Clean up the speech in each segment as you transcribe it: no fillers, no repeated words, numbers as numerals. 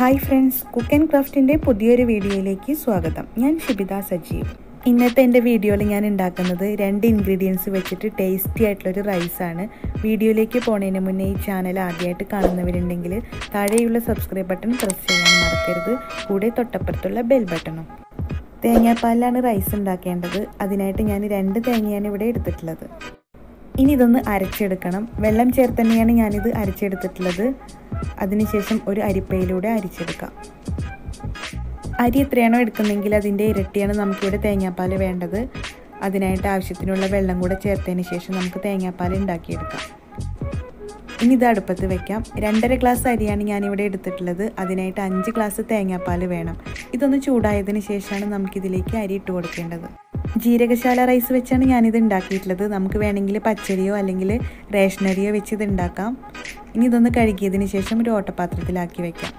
Hi friends, cook and ക്രാഫ്റ്റിൻ്റെ പുതിയൊരു വീഡിയോയിലേക്ക് സ്വാഗതം. ഞാൻ ഷിബിത സജീവ്. ഇന്നത്തെ എൻ്റെ വീഡിയോയിൽ ഞാൻ ഉണ്ടാക്കുന്നത് 2 ഇൻഗ്രീഡിയൻസ് വെച്ചിട്ട് ടേസ്റ്റി ആയിട്ടുള്ളൊരു റൈസാണ്. വീഡിയോയിലേക്ക് പോകുന്നതിന് മുന്നേ ഈ ചാനൽ ആദ്യമായിട്ട് കാണുന്നവരുണ്ടെങ്കിൽ താഴെയുള്ള സബ്സ്ക്രൈബ് ബട്ടൺ പ്രസ് ചെയ്യാൻ മറക്കരുത്. കൂടെ തൊട്ടപ്പുറത്തുള്ള ബെൽ ബട്ടണും. തേങ്ങാപ്പാലിലാണ് റൈസ് ഉണ്ടാക്കേണ്ടത്. അതിനായിട്ട് ഞാൻ 2 തേങ്ങയാണ് ഇവിടെ എടുത്തിട്ടുള്ളത്. ഇനി ഇതൊന്ന് അരച്ചെടുക്കണം. വെള്ളം ചേർത്ത് തന്നെയാണ് ഞാനിത് അരച്ചെടുത്തിട്ടുള്ളത്. അതിനുശേഷം ഒരു അരിപ്പയിലൂടെ അരിച്ചെടുക്കാം. അരി എത്രയാണോ എടുക്കുന്നതെങ്കിൽ അതിൻ്റെ ഇരട്ടിയാണ് നമുക്കിവിടെ തേങ്ങാപ്പാൽ വേണ്ടത്. അതിനായിട്ട് ആവശ്യത്തിനുള്ള വെള്ളം കൂടെ ചേർത്തതിന് ശേഷം നമുക്ക് തേങ്ങാപ്പാൽ ഉണ്ടാക്കിയെടുക്കാം. ഇനി ഇത് അടുപ്പത്ത് വെക്കാം. 2.5 ഗ്ലാസ് അരിയാണ് ഞാനിവിടെ എടുത്തിട്ടുള്ളത്. അതിനായിട്ട് 5 ഗ്ലാസ് തേങ്ങാപ്പാൽ വേണം. ഇതൊന്ന് ചൂടായതിന് ശേഷമാണ് നമുക്കിതിലേക്ക് അരി ഇട്ട് കൊടുക്കേണ്ടത്. ജീരകശാല റൈസ് വെച്ചാണ് ഞാനിത് ഉണ്ടാക്കിയിട്ടുള്ളത്. നമുക്ക് വേണമെങ്കിൽ പച്ചരിയോ അല്ലെങ്കിൽ റേഷനരിയോ വെച്ച് ഇത് ഉണ്ടാക്കാം. ഇനി ഇതൊന്ന് കഴുകിയതിന് ശേഷം ഒരു ഓട്ടപാത്രത്തിലാക്കി വെക്കാം.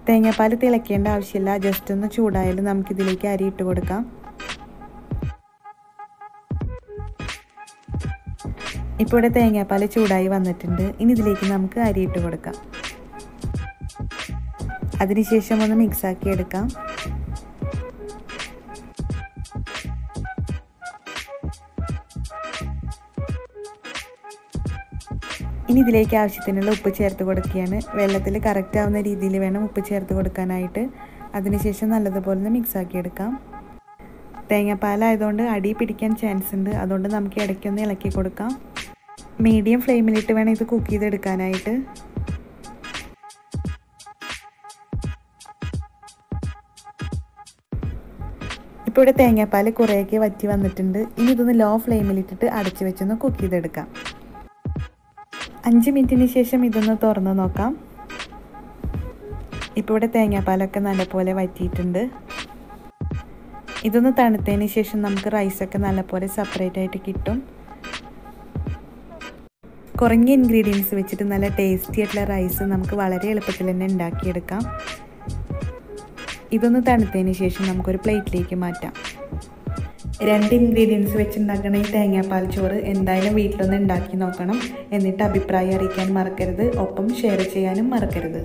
തേങ്ങാപ്പാൽ തിളയ്ക്കേണ്ട ആവശ്യമില്ല. ജസ്റ്റ് ഒന്ന് ചൂടായാലും നമുക്കിതിലേക്ക് അരി ഇട്ട് കൊടുക്കാം. ഇപ്പോൾ ഇവിടെ തേങ്ങാപ്പാൽ ചൂടായി വന്നിട്ടുണ്ട്. ഇനി ഇതിലേക്ക് നമുക്ക് അരി ഇട്ട് കൊടുക്കാം. അതിനുശേഷം ഒന്ന് മിക്സാക്കി എടുക്കാം. ഇനി ഇതിലേക്ക് ആവശ്യത്തിനുള്ള ഉപ്പ് ചേർത്ത് കൊടുക്കുകയാണ്. വെള്ളത്തിൽ കറക്റ്റ് ആവുന്ന രീതിയിൽ വേണം ഉപ്പ് ചേർത്ത് കൊടുക്കാനായിട്ട്. അതിനുശേഷം നല്ലതുപോലെ ഒന്ന് മിക്സാക്കി എടുക്കാം. തേങ്ങാപ്പാലായതുകൊണ്ട് അടി പിടിക്കാൻ ചാൻസ് ഉണ്ട്. അതുകൊണ്ട് നമുക്ക് ഇടയ്ക്കൊന്ന് ഇളക്കി കൊടുക്കാം. മീഡിയം ഫ്ലെയിമിലിട്ട് വേണം ഇത് കുക്ക് ചെയ്തെടുക്കാനായിട്ട്. ഇപ്പോൾ ഇവിടെ തേങ്ങാപ്പാൽ കുറേയൊക്കെ വറ്റി വന്നിട്ടുണ്ട്. ഇനി ഇതൊന്ന് ലോ ഫ്ലെയിമിലിട്ടിട്ട് അടച്ചു വെച്ചൊന്ന് കുക്ക് ചെയ്തെടുക്കാം. 5 മിനിറ്റിന് ശേഷം ഇതൊന്ന് തുറന്ന് നോക്കാം. ഇപ്പോൾ ഇവിടെ തേങ്ങാപ്പാലൊക്കെ നല്ലപോലെ വറ്റിയിട്ടുണ്ട്. ഇതൊന്ന് തണുത്തതിന് ശേഷം നമുക്ക് റൈസൊക്കെ നല്ലപോലെ സെപ്പറേറ്റ് ആയിട്ട് കിട്ടും. കുറഞ്ഞ ഇൻഗ്രീഡിയൻസ് വെച്ചിട്ട് നല്ല ടേസ്റ്റി ആയിട്ടുള്ള റൈസ് നമുക്ക് വളരെ എളുപ്പത്തിൽ തന്നെ ഉണ്ടാക്കിയെടുക്കാം. ഇതൊന്ന് തണുത്തതിന് ശേഷം നമുക്കൊരു പ്ലേറ്റിലേക്ക് മാറ്റാം. 2 ഇൻഗ്രീഡിയൻസ് വെച്ചുണ്ടാക്കണ ഈ തേങ്ങാപ്പാൽ ചോറ് എന്തായാലും വീട്ടിലൊന്ന് ഉണ്ടാക്കി നോക്കണം. എന്നിട്ട് അഭിപ്രായം അറിയിക്കാൻ മറക്കരുത്. ഒപ്പം ഷെയർ ചെയ്യാനും മറക്കരുത്.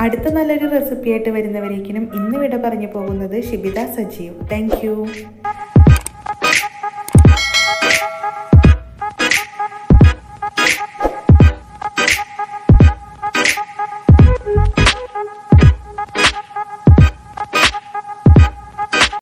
അടുത്ത നല്ലൊരു റെസിപ്പിയായിട്ട് വരുന്നവരേക്കിനും ഇന്ന് വിട പറഞ്ഞു പോകുന്നത് ഷിബിത സജീവ്. Thank you.